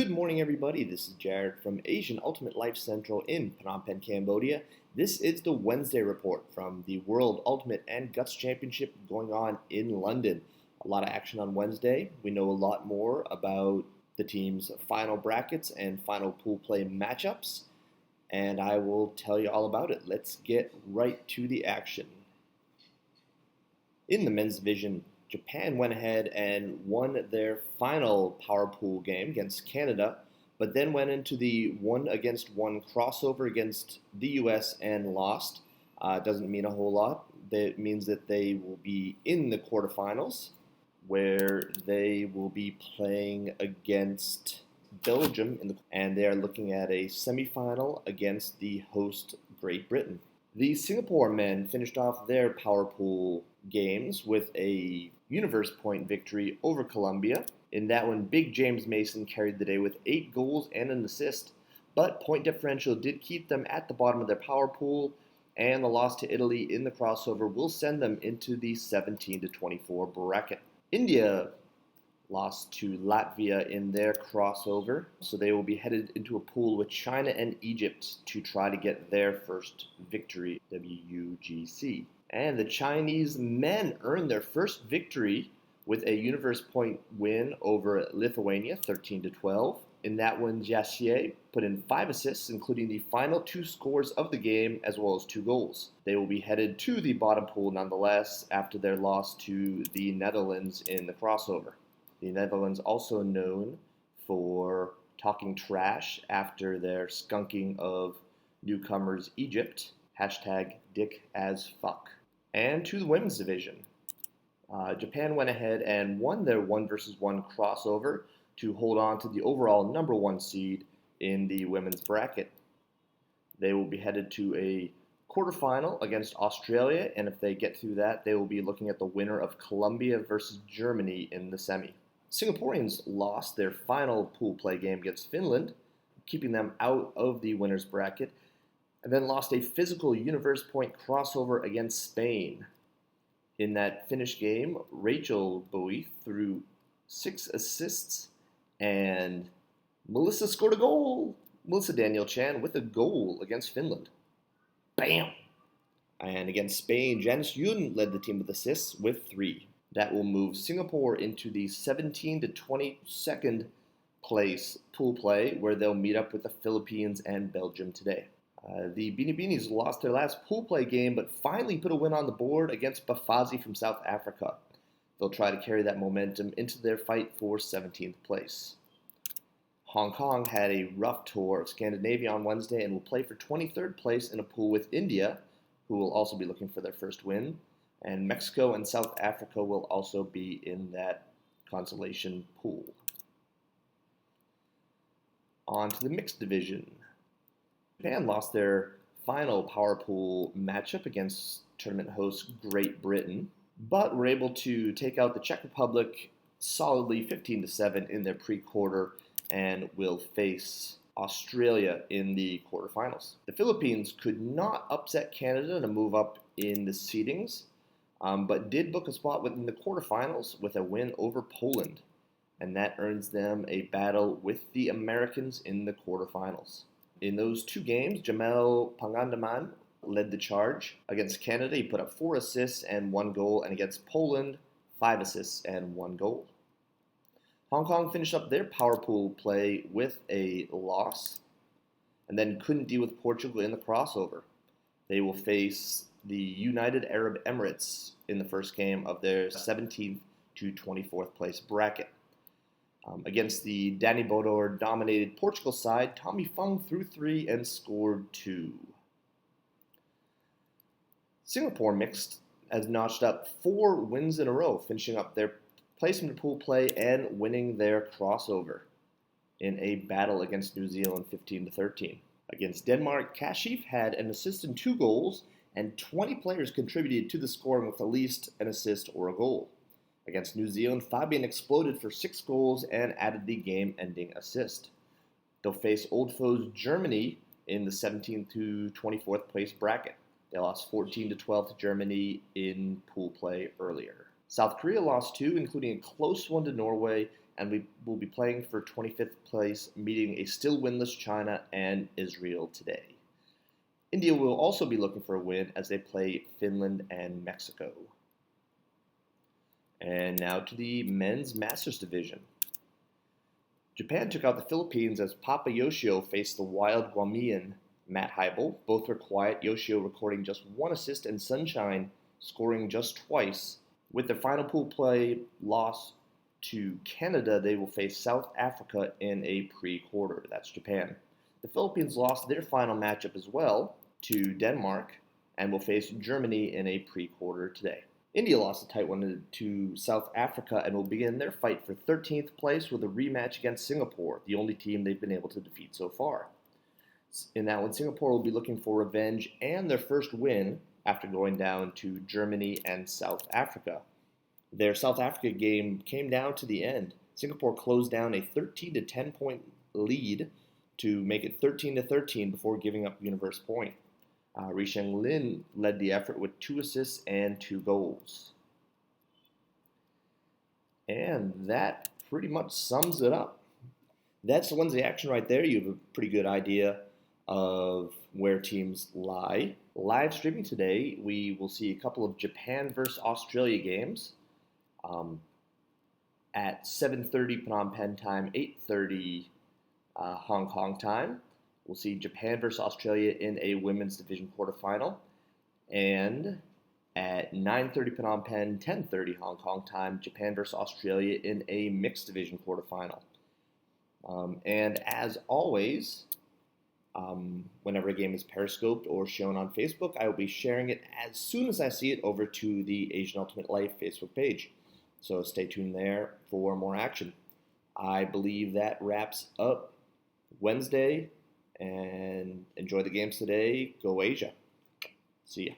Good morning, everybody. This is Jared from Asian Ultimate Life Central in Phnom Penh, Cambodia. This is the Wednesday report from the World Ultimate and Guts Championship going on in London. A lot of action on Wednesday. We know a lot more about the team's final brackets and final pool play matchups, and I will tell you all about it. Let's get right to the action. In the men's division, Japan went ahead and won their final power pool game against Canada, but then went into the 1-against-1 crossover against the US and lost. Doesn't mean a whole lot. That means that they will be in the quarterfinals, where they will be playing against Belgium, and they are looking at a semifinal against the host Great Britain. The Singapore men finished off their power pool games with a universe point victory over Colombia. In that one, Big James Mason carried the day with 8 goals and an assist, but point differential did keep them at the bottom of their power pool, and the loss to Italy in the crossover will send them into the 17-24 bracket. India lost to Latvia in their crossover, so they will be headed into a pool with China and Egypt to try to get their first victory, WUGC. And the Chinese men earned their first victory with a universe point win over Lithuania, 13-12. In that one, Jia Xie put in 5 assists, including the final 2 scores of the game, as well as 2 goals. They will be headed to the bottom pool nonetheless after their loss to the Netherlands in the crossover. The Netherlands also known for talking trash after their skunking of newcomers Egypt. #DickAsFuck. And to the women's division. Japan went ahead and won their 1-versus-1 crossover to hold on to the overall number 1 seed in the women's bracket. They will be headed to a quarterfinal against Australia, and if they get through that, they will be looking at the winner of Colombia versus Germany in the semi. Singaporeans lost their final pool play game against Finland, keeping them out of the winner's bracket, and then lost a physical universe point crossover against Spain. In that Finnish game, Rachel Bowie threw 6 assists, and Melissa scored a goal. Melissa Daniel Chan with a goal against Finland. Bam! And against Spain, Janice Yoon led the team with assists with 3. That will move Singapore into the 17-22nd place pool play, where they'll meet up with the Philippines and Belgium today. The Beanie Beanies lost their last pool play game, but finally put a win on the board against Bafazi from South Africa. They'll try to carry that momentum into their fight for 17th place. Hong Kong had a rough tour of Scandinavia on Wednesday and will play for 23rd place in a pool with India, who will also be looking for their first win. And Mexico and South Africa will also be in that consolation pool. On to the mixed division. Japan lost their final power pool matchup against tournament host Great Britain, but were able to take out the Czech Republic solidly 15-7 in their pre-quarter and will face Australia in the quarterfinals. The Philippines could not upset Canada to move up in the seedings, but did book a spot within the quarterfinals with a win over Poland, and that earns them a battle with the Americans in the quarterfinals. In those 2 games, Jamel Pangandaman led the charge. Against Canada, he put up 4 assists and 1 goal, and against Poland, 5 assists and 1 goal. Hong Kong finished up their power pool play with a loss, and then couldn't deal with Portugal in the crossover. They will face the United Arab Emirates in the first game of their 17th to 24th place bracket. Against the Danny Bodor-dominated Portugal side, Tommy Fung threw 3 and scored 2. Singapore mixed has notched up 4 wins in a row, finishing up their placement pool play and winning their crossover in a battle against New Zealand 15-13. Against Denmark, Kashif had an assist and 2 goals, and 20 players contributed to the scoring with at least an assist or a goal. Against New Zealand, Fabian exploded for 6 goals and added the game-ending assist. They'll face old foes Germany in the 17th to 24th place bracket. They lost 14-12 to Germany in pool play earlier. South Korea lost 2, including a close one to Norway, and we will be playing for 25th place, meeting a still winless China and Israel today. India will also be looking for a win as they play Finland and Mexico. And now to the men's Masters division. Japan took out the Philippines as Papa Yoshio faced the wild Guamian Matt Heibel. Both were quiet, Yoshio recording just one assist and Sunshine scoring just twice. With their final pool play loss to Canada, they will face South Africa in a pre-quarter. That's Japan. The Philippines lost their final matchup as well to Denmark and will face Germany in a pre-quarter today. India lost a tight one to South Africa and will begin their fight for 13th place with a rematch against Singapore, the only team they've been able to defeat so far. In that one, Singapore will be looking for revenge and their first win after going down to Germany and South Africa. Their South Africa game came down to the end. Singapore closed down a 13-10 point lead to make it 13-13 before giving up Universe Point. Ri Sheng Lin led the effort with 2 assists and 2 goals. And that pretty much sums it up. That's the Wednesday action right there. You have a pretty good idea of where teams lie. Live streaming today, we will see a couple of Japan versus Australia games at 7:30 Phnom Penh time, 8:30 Hong Kong time. We'll see Japan versus Australia in a women's division quarterfinal. And at 9:30 Phnom Penh, 10:30 Hong Kong time, Japan versus Australia in a mixed division quarterfinal. And as always, whenever a game is periscoped or shown on Facebook, I will be sharing it as soon as I see it over to the Asian Ultimate Life Facebook page. So stay tuned there for more action. I believe that wraps up Wednesday. And enjoy the games today. Go Asia. See ya.